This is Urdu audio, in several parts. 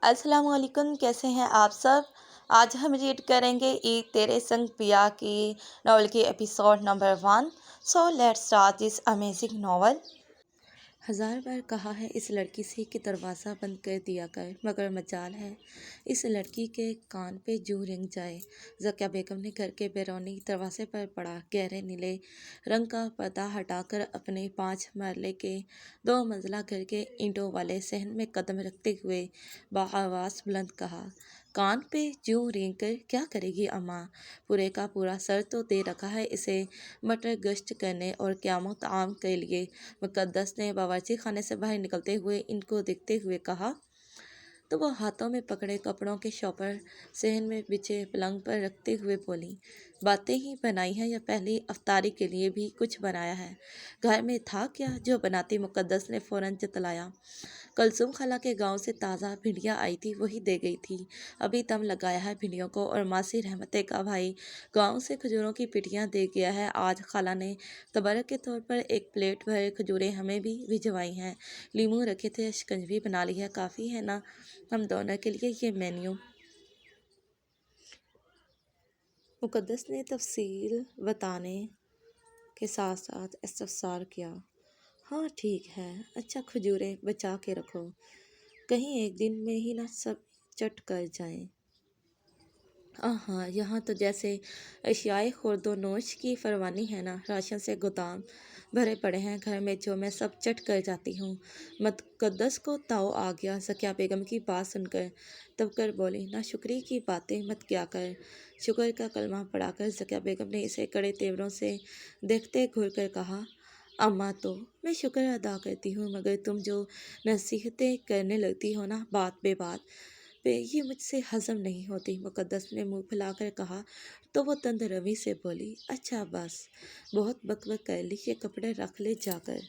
السلام علیکم، کیسے ہیں آپ سب؟ آج ہم ریڈ کریں گے ایک تیرے سنگ پیا کی ناول کی episode number 1۔ So let's start this amazing novel. ہزار بار کہا ہے اس لڑکی سے کہ دروازہ بند کر دیا کر، مگر مجال ہے اس لڑکی کے کان پہ جوں رنگ جائے۔ ذکیہ بیگم نے گھر کے بیرونی دروازے پر پڑا گہرے نیلے رنگ کا پردہ ہٹا کر اپنے 5 مرلے کے 2 منزلہ گھر کے اینٹوں والے صحن میں قدم رکھتے ہوئے بآواز بلند کہا، کان پہ جوں رینگ کر کیا کرے گی اماں؟ پورے کا پورا سر تو دے رکھا ہے اسے مٹر گشت کرنے اور قیام و طعام کے لیے۔ مقدس نے باورچی خانے سے باہر نکلتے ہوئے ان کو دیکھتے ہوئے کہا تو وہ ہاتھوں میں پکڑے کپڑوں کے شوپر صحن میں بچھے پلنگ پر رکھتے ہوئے بولی، باتیں ہی بنائی ہیں یا پہلی افطاری کے لیے بھی کچھ بنایا ہے؟ گھر میں تھا کیا جو بناتی؟ مقدس نے فوراً جتلایا، کلثوم خالہ کے گاؤں سے تازہ بھنڈیاں آئی تھی، وہی دے گئی تھی، ابھی دم لگایا ہے بھنڈیوں کو، اور ماسی رحمتیں کا بھائی گاؤں سے کھجوروں کی پیٹیاں دے گیا ہے، آج خالہ نے تبرک کے طور پر 1 پلیٹ بھر کھجوریں ہمیں بھی بھجوائی ہیں، لیموں رکھے تھے، شکنجی بنا لی ہے، کافی ہے نا ہم دونوں کے لیے یہ مینیو؟ مقدس نے تفصیل بتانے کے ساتھ ساتھ استفسار کیا، ہاں ٹھیک ہے، اچھا کھجوریں بچا کے رکھو، کہیں ایک دن میں ہی نہ سب چٹ کر جائیں۔ ہاں، یہاں تو جیسے اشیائے خورد و نوش کی فراوانی ہے نا، راشن سے گودام بھرے پڑے ہیں گھر میں جو میں سب چٹ کر جاتی ہوں۔ مقدس کو تاؤ آ گیا ذکیہ بیگم کی بات سن کر، دب کر بولی، ناشکری کی باتیں مت کیا کر۔ شکر کا کلمہ پڑھا کر ذکیہ بیگم نے اسے کڑے تیوروں سے دیکھتے گھور کر کہا، اماں تو میں شکر ادا کرتی ہوں، مگر تم جو نصیحتیں کرنے لگتی ہو نا بات بے بات پہ، یہ مجھ سے ہضم نہیں ہوتی۔ مقدس نے منہ پھیلا کر کہا تو وہ تند روی سے بولی، اچھا بس بہت بک بک کر لی، یہ کپڑے رکھ لے جا کر۔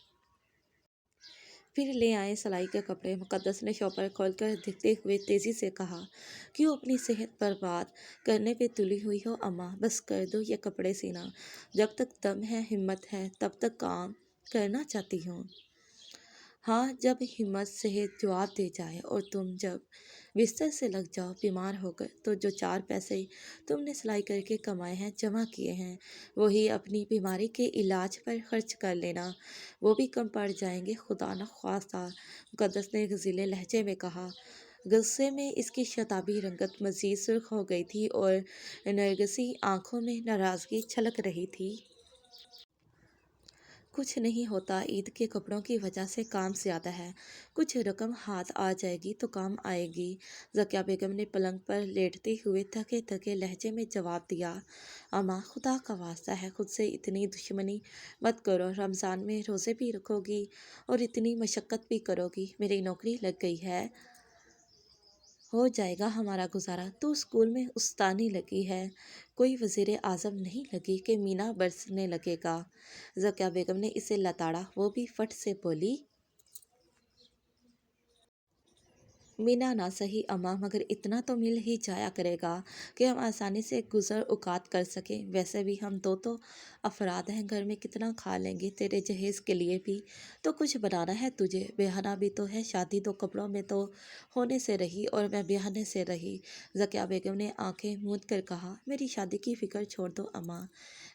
پھر لے آئیں سلائی کے کپڑے۔ مقدس نے شوپر کھول کر دیکھتے ہوئے تیزی سے کہا، کیوں اپنی صحت برباد کرنے پہ تلی ہوئی ہو اماں؟ بس کر دو یہ کپڑے سینا، جب تک دم ہے ہمت ہے تب تک کام کرنا چاہتی ہوں۔ ہاں، جب ہمت صحت جواب دے جائے اور تم جب بستر سے لگ جاؤ بیمار ہو کر، تو جو 4 پیسے تم نے سلائی کر کے کمائے ہیں، جمع کیے ہیں، وہی اپنی بیماری کے علاج پر خرچ کر لینا، وہ بھی کم پڑ جائیں گے خدا نخواستہ۔ مقدس نے غضیلے لہجے میں کہا۔ غصے میں اس کی شتابی رنگت مزید سرخ ہو گئی تھی اور نرگسی آنکھوں میں ناراضگی چھلک رہی تھی۔ کچھ نہیں ہوتا، عید کے کپڑوں کی وجہ سے کام زیادہ ہے، کچھ رقم ہاتھ آ جائے گی تو کام آئے گی۔ ذکیہ بیگم نے پلنگ پر لیٹتے ہوئے تھکے تھکے لہجے میں جواب دیا، اماں خدا کا واسطہ ہے خود سے اتنی دشمنی مت کرو، رمضان میں روزے بھی رکھو گی اور اتنی مشقت بھی کرو گی، میری نوکری لگ گئی ہے، ہو جائے گا ہمارا گزارا، تو اسکول میں استانی لگی ہے، کوئی وزیر اعظم نہیں لگی کہ مینا برسنے لگے گا۔ ذکیہ بیگم نے اسے لتاڑا، وہ بھی فٹ سے بولی، مینا نہ صحیح اماں، مگر اتنا تو مل ہی جایا کرے گا کہ ہم آسانی سے گزر اوقات کر سکیں، ویسے بھی ہم 2 تو افراد ہیں، گھر میں کتنا کھا لیں گے، تیرے جہیز کے لیے بھی تو کچھ بنانا ہے تجھے، بیاہنا بھی تو ہے، شادی تو کپڑوں میں تو ہونے سے رہی اور میں بیاہنے سے رہی۔ ذکیہ بیگم نے آنکھیں موند کر کہا، میری شادی کی فکر چھوڑ دو اماں،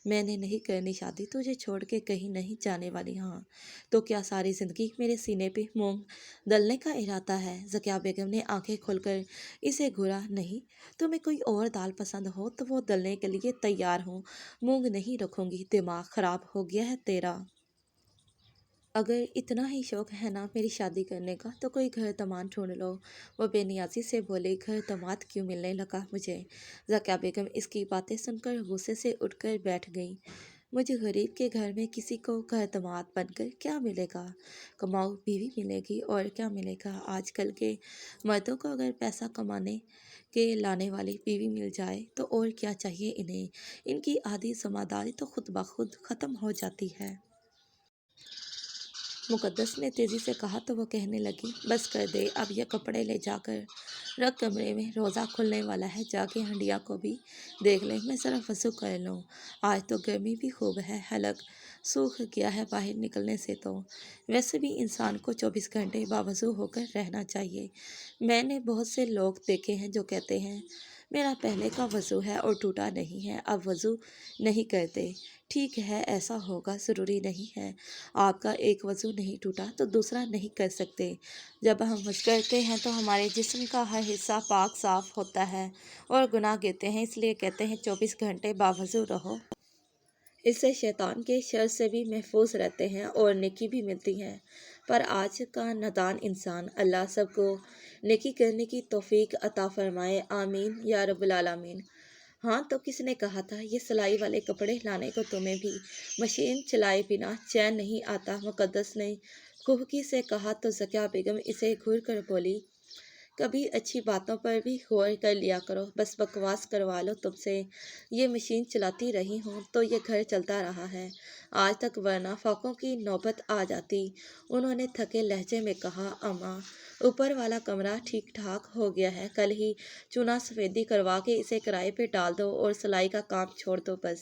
میں نے نہیں کرنی شادی، تجھے چھوڑ کے کہیں نہیں جانے والی، ہاں تو کیا ساری زندگی میرے سینے پہ مونگ دلنے کا ارادہ ہے؟ ذکیہ بیگم نے آنکھیں کھول کر اسے گھورا، نہیں، تمہیں کوئی اور دال پسند ہو تو وہ دلنے کے لیے تیار ہوں، مونگ نہیں رکھوں گی، دماغ خراب ہو گیا ہے تیرا؟ اگر اتنا ہی شوق ہے نا میری شادی کرنے کا تو کوئی گھر داماد ڈھونڈ لو، وہ بے نیازی سے بولے، گھر داماد کیوں ملنے لگا مجھے؟ ذکیہ بیگم اس کی باتیں سن کر غصے سے اٹھ کر بیٹھ گئیں، مجھے غریب کے گھر میں کسی کو گھر داماد بن کر کیا ملے گا؟ کماؤ بیوی ملے گی، اور کیا ملے گا؟ آج کل کے مردوں کو اگر پیسہ کمانے کے لانے والی بیوی مل جائے تو اور کیا چاہیے انہیں، ان کی آدھی ذمہ داری تو خود بخود ختم ہو جاتی ہے۔ مقدس نے تیزی سے کہا تو وہ کہنے لگی، بس کر دے، اب یہ کپڑے لے جا کر رکھ کمرے میں، روزہ کھلنے والا ہے، جا کے ہنڈیا کو بھی دیکھ لیں، میں ذرا وضو کر لوں، آج تو گرمی بھی خوب ہے، حلق سوکھ گیا ہے باہر نکلنے سے تو۔ ویسے بھی انسان کو 24 گھنٹے باوضو ہو کر رہنا چاہیے۔ میں نے بہت سے لوگ دیکھے ہیں جو کہتے ہیں میرا پہلے کا وضو ہے اور ٹوٹا نہیں ہے، اب وضو نہیں کرتے۔ ٹھیک ہے، ایسا ہوگا، ضروری نہیں ہے آپ کا ایک وضو نہیں ٹوٹا تو دوسرا نہیں کر سکتے۔ جب ہم وضو کرتے ہیں تو ہمارے جسم کا ہر حصہ پاک صاف ہوتا ہے اور گناہ گرتے ہیں، اس لیے کہتے ہیں 24 گھنٹے باوضو رہو۔ اس سے شیطان کے شر سے بھی محفوظ رہتے ہیں اور نیکی بھی ملتی ہے۔ پر آج کا نادان انسان، اللہ سب کو نیکی کرنے کی توفیق عطا فرمائے، آمین یا رب العالمین۔ ہاں تو کس نے کہا تھا یہ سلائی والے کپڑے لانے کو تمہیں بھی مشین چلائے بنا چین نہیں آتا؟ مقدس نے کوہکی سے کہا تو ذکیہ بیگم اسے گھور کر بولی، کبھی اچھی باتوں پر بھی غور کر لیا کرو، بس بکواس کروا لو تم سے یہ مشین چلاتی رہی ہوں تو یہ گھر چلتا رہا ہے آج تک، ورنہ فاقوں کی نوبت آ جاتی۔ انہوں نے تھکے لہجے میں کہا، اماں اوپر والا کمرہ ٹھیک ٹھاک ہو گیا ہے، کل ہی چونا سفیدی کروا کے اسے کرائے پہ ڈال دو اور سلائی کا کام چھوڑ دو بس۔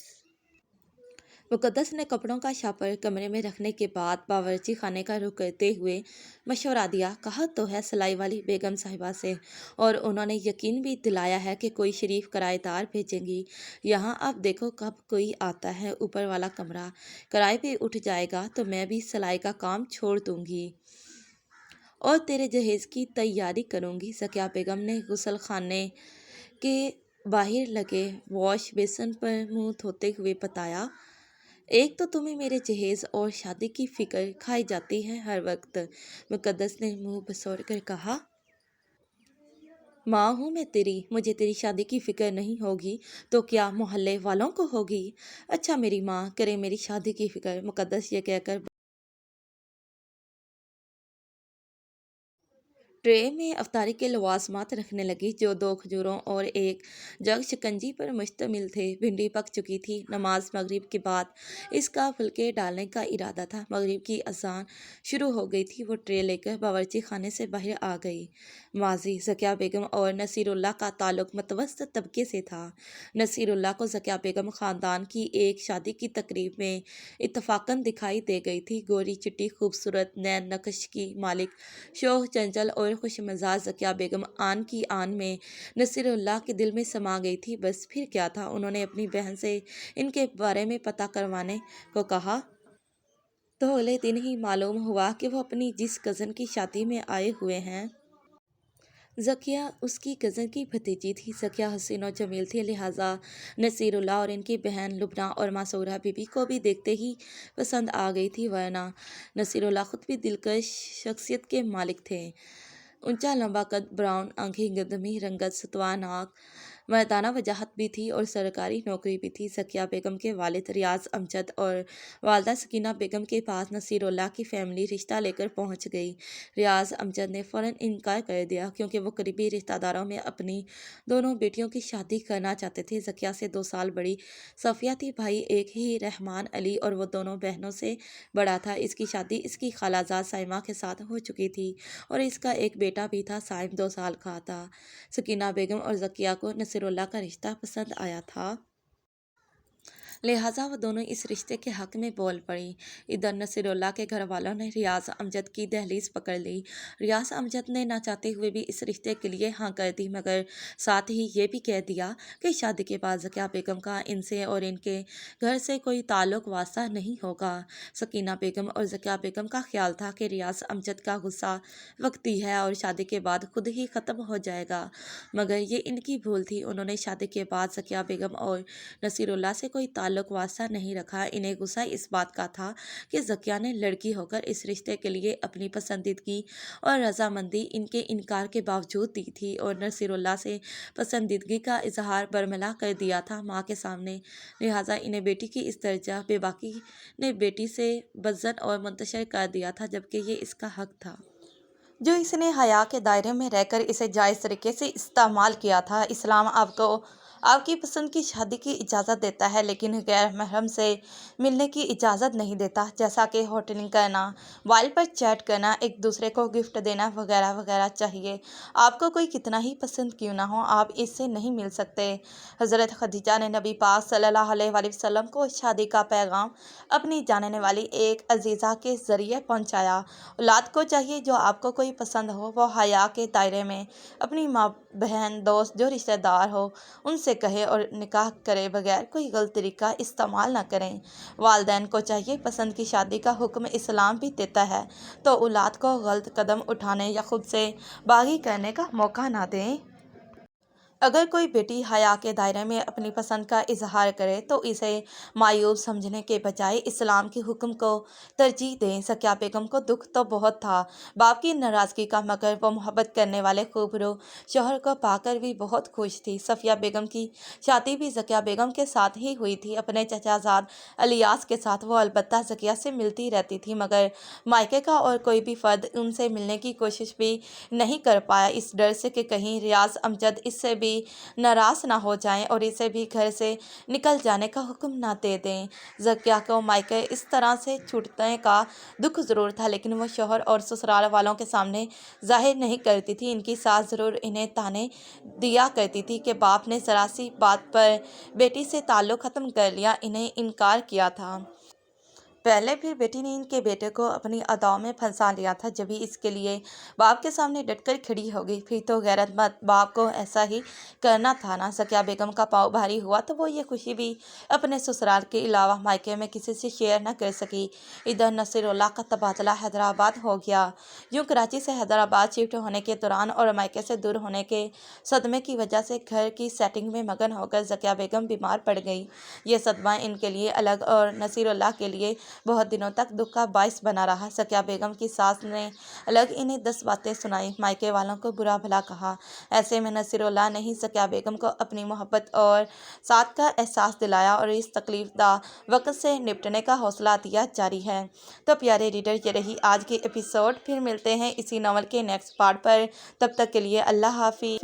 مقدس نے کپڑوں کا شاپر کمرے میں رکھنے کے بعد باورچی خانے کا رخ کرتے ہوئے مشورہ دیا، کہا تو ہے سلائی والی بیگم صاحبہ سے، اور انہوں نے یقین بھی دلایا ہے کہ کوئی شریف کرایہ دار بھیجیں گی یہاں، اب دیکھو کب کوئی آتا ہے، اوپر والا کمرہ کرائے پہ اٹھ جائے گا تو میں بھی سلائی کا کام چھوڑ دوں گی اور تیرے جہیز کی تیاری کروں گی۔ ذکیہ بیگم نے غسل خانے کے باہر لگے واش بیسن پر منہ دھوتے ہوئے بتایا، ایک تو تمہیں میرے جہیز اور شادی کی فکر کھائی جاتی ہے ہر وقت۔ مقدس نے منہ بسوڑ کر کہا، ماں ہوں میں تیری، مجھے تیری شادی کی فکر نہیں ہوگی تو کیا محلے والوں کو ہوگی؟ اچھا میری ماں کرے میری شادی کی فکر۔ مقدس یہ کہہ کر ٹرے میں افطاری کے لوازمات رکھنے لگی جو 2 کھجوروں اور ایک جگ شکنجی پر مشتمل تھے۔ بھنڈی پک چکی تھی، نماز مغرب کے بعد اس کا پھلکے ڈالنے کا ارادہ تھا۔ مغرب کی اذان شروع ہو گئی تھی، وہ ٹرے لے کر باورچی خانے سے باہر آ گئی۔ ماضی ذکیہ بیگم اور نصیر اللہ کا تعلق متوسط طبقے سے تھا۔ نصیر اللہ کو ذکیہ بیگم خاندان کی ایک شادی کی تقریب میں اتفاقاً دکھائی دے گئی تھی۔ گوری چٹی خوبصورت نین نقش کی مالک، شوخ چنچل اور خوش مزاج ذکیہ بیگم آن کی آن میں نصیر اللہ کے دل میں سما گئی تھی۔ بس پھر کیا تھا، انہوں نے اپنی بہن سے ان کے بارے میں پتہ کروانے کو کہا تو اگلے دن ہی معلوم ہوا کہ وہ اپنی جس کزن کی شادی میں آئے ہوئے ہیں، ذکیہ اس کی کزن کی بھتیجی تھی۔ ذکیہ حسین و جمیل تھی، لہٰذا نصیر اللہ اور ان کی بہن لبنہ اور مسرورہ بی بی کو بھی دیکھتے ہی پسند آ گئی تھی، ورنہ نصیر اللہ خود بھی دلکش شخصیت کے مالک تھے۔ اونچا لمبا قد، براؤن آنکھیں، گندمی رنگت، ستوا ناک، مردانہ وجاہت بھی تھی اور سرکاری نوکری بھی تھی۔ ذکیہ بیگم کے والد ریاض امجد اور والدہ سکینہ بیگم کے پاس نصیر اللہ کی فیملی رشتہ لے کر پہنچ گئی۔ ریاض امجد نے فوراً انکار کر دیا کیونکہ وہ قریبی رشتہ داروں میں اپنی دونوں بیٹیوں کی شادی کرنا چاہتے تھے۔ ذکیہ سے 2 سال بڑی صفیہ تھی، بھائی ایک ہی رحمان علی، اور وہ دونوں بہنوں سے بڑا تھا۔ اس کی شادی اس کی خالہ زاد سائمہ کے ساتھ ہو چکی تھی اور اس کا ایک بیٹا بھی تھا، سائم 2 سال کا تھا۔ سکینہ بیگم اور ذکیہ کو نصیر اللہ کا رشتہ پسند آیا تھا، لہٰذا وہ دونوں اس رشتے کے حق میں بول پڑیں۔ ادھر نصیر اللہ کے گھر والوں نے ریاض امجد کی دہلیز پکڑ لی۔ ریاض امجد نے نہ چاہتے ہوئے بھی اس رشتے کے لیے ہاں کر دی، مگر ساتھ ہی یہ بھی کہہ دیا کہ شادی کے بعد ذکیہ بیگم کا ان سے اور ان کے گھر سے کوئی تعلق واسطہ نہیں ہوگا۔ سکینہ بیگم اور ذکیہ بیگم کا خیال تھا کہ ریاض امجد کا غصہ وقتی ہے اور شادی کے بعد خود ہی ختم ہو جائے گا، مگر یہ ان کی بھول تھی۔ انہوں نے شادی کے بعد ذکیہ بیگم اور نصیر اللہ سے کوئی تعلق واسطہ نہیں رکھا۔ انہیں غصہ اس بات کا تھا کہ ذکیہ نے لڑکی ہو کر اس رشتے کے لیے اپنی پسندیدگی اور رضامندی ان کے انکار کے باوجود دی تھی اور نصیر اللہ سے پسندیدگی کا اظہار برملا کر دیا تھا ماں کے سامنے، لہٰذا انہیں بیٹی کی اس درجہ بے باکی نے بیٹی سے بدظن اور منتشر کر دیا تھا، جبکہ یہ اس کا حق تھا جو اس نے حیا کے دائرے میں رہ کر اسے جائز طریقے سے استعمال کیا تھا۔ اسلام آپ کو آپ کی پسند کی شادی کی اجازت دیتا ہے لیکن غیر محرم سے ملنے کی اجازت نہیں دیتا، جیسا کہ ہوٹلنگ کرنا، موبائل پر چیٹ کرنا، ایک دوسرے کو گفٹ دینا وغیرہ وغیرہ۔ چاہیے آپ کو کوئی کتنا ہی پسند کیوں نہ ہو، آپ اس سے نہیں مل سکتے۔ حضرت خدیجہ نے نبی پاک صلی اللہ علیہ وآلہ وسلم کو شادی کا پیغام اپنی جاننے والی ایک عزیزہ کے ذریعے پہنچایا۔ اولاد کو چاہیے جو آپ کو کوئی پسند ہو وہ حیا کے دائرے میں اپنی ماں، بہن، دوست، جو رشتہ دار ہو ان سے کہے اور نکاح کرے بغیر کوئی غلط طریقہ استعمال نہ کریں۔ والدین کو چاہیے پسند کی شادی کا حکم اسلام بھی دیتا ہے تو اولاد کو غلط قدم اٹھانے یا خود سے باغی کرنے کا موقع نہ دیں۔ اگر کوئی بیٹی حیا کے دائرے میں اپنی پسند کا اظہار کرے تو اسے مایوب سمجھنے کے بجائے اسلام کے حکم کو ترجیح دیں۔ سکیہ بیگم کو دکھ تو بہت تھا باپ کی ناراضگی کا، مگر وہ محبت کرنے والے خوبرو شوہر کو پا کر بھی بہت خوش تھی۔ صفیہ بیگم کی شادی بھی ذکیہ بیگم کے ساتھ ہی ہوئی تھی، اپنے چچا زاد الیاس کے ساتھ۔ وہ البتہ ذکیہ سے ملتی رہتی تھی مگر مائکے کا اور کوئی بھی فرد ان سے ملنے کی کوشش بھی نہیں کر پایا، اس ڈر سے کہ کہیں ریاض امجد اس سے بھی ناراض نہ ہو جائیں اور اسے بھی گھر سے نکل جانے کا حکم نہ دے دیں۔ ذکیہ کو مائکے اس طرح سے چھوٹنے کا دکھ ضرور تھا لیکن وہ شوہر اور سسرال والوں کے سامنے ظاہر نہیں کرتی تھی۔ ان کی ساس ضرور انہیں طعنے دیا کرتی تھی کہ باپ نے ذرا سی بات پر بیٹی سے تعلق ختم کر لیا، انہیں انکار کیا تھا۔ پہلے پھر بیٹی نے ان کے بیٹے کو اپنی اداؤں میں پھنسا لیا تھا، جبھی اس کے لیے باپ کے سامنے ڈٹ کر کھڑی ہو گئی۔ پھر تو غیرت مند باپ کو ایسا ہی کرنا تھا نا۔ ذکیہ بیگم کا پاؤں بھاری ہوا تو وہ یہ خوشی بھی اپنے سسرال کے علاوہ مائکے میں کسی سے شیئر نہ کر سکی۔ ادھر نصیر اللہ کا تبادلہ حیدرآباد ہو گیا۔ یوں کراچی سے حیدرآباد شفٹ ہونے کے دوران اور مائکے سے دور ہونے کے صدمے کی وجہ سے گھر کی سیٹنگ میں مگن ہو کر ذکیہ بیگم بیمار پڑ گئی۔ یہ صدمہ ان کے لیے الگ اور نصیر اللہ کے لیے بہت دنوں تک دکھ کا باعث بنا رہا۔ ذکیہ بیگم کی ساس نے الگ انہیں 10 باتیں سنائیں، مائکے والوں کو برا بھلا کہا۔ ایسے میں نصیر اللہ نے ہی ذکیہ بیگم کو اپنی محبت اور ساتھ کا احساس دلایا اور اس تکلیف دہ وقت سے نپٹنے کا حوصلہ دیا۔ جاری ہے تو پیارے ریڈر، یہ رہی آج کی ایپیسوڈ۔ پھر ملتے ہیں اسی ناول کے نیکسٹ پارٹ پر، تب تک کے لیے اللہ حافظ۔